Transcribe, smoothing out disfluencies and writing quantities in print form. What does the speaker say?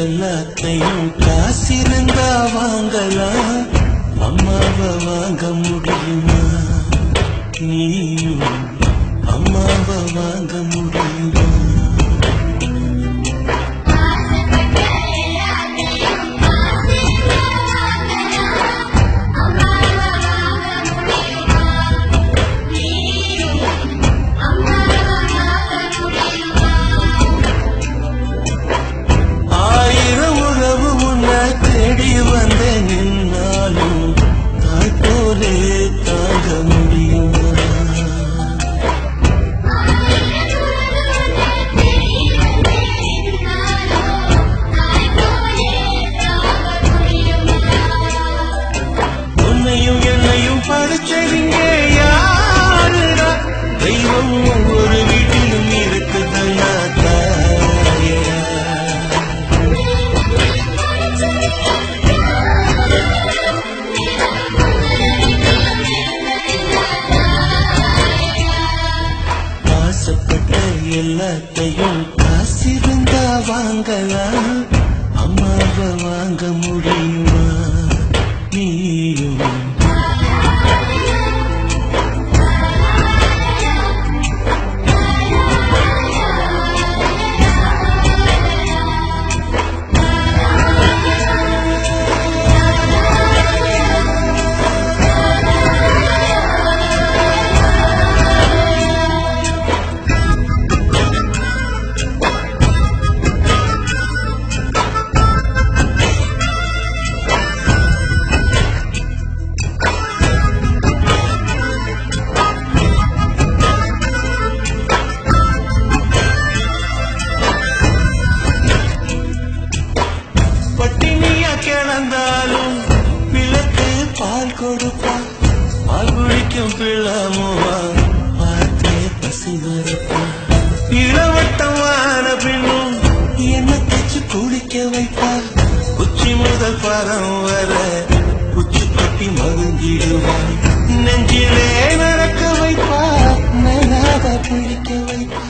எல்லாத்தையும் காசிருந்தா வாங்கலாம், அம்மாவை வாங்க முடியுமா? நீயும் அம்மாவை வாங்க முடியுமா? படிச்சவங்க யாருடா? தெய்வம் ஒவ்வொரு வீட்டிலும் இருக்குதுன்னா தாயடா. ஆசைப்பட்ட எல்லாத்தையும் காசிருந்தா வாங்கலாம், அம்மாவை வாங்க முடியுமா? நீயும் கிடந்தாலும் பிள்ளைக்கு பால் கொடுப்பா, பால் குடிக்கும் பிள்ளமுவா பார்த்தே பசி வரப்பா. இளவட்டமான பின்னும் என்ன தச்சு குளிக்க வைப்பா, உச்சி முதல் பரம் வர உச்சி கட்டி மகிழ்ந்திடுவாய். நெஞ்சிலே நடக்க வைப்பா, நனாக பிடிக்க வைப்பா.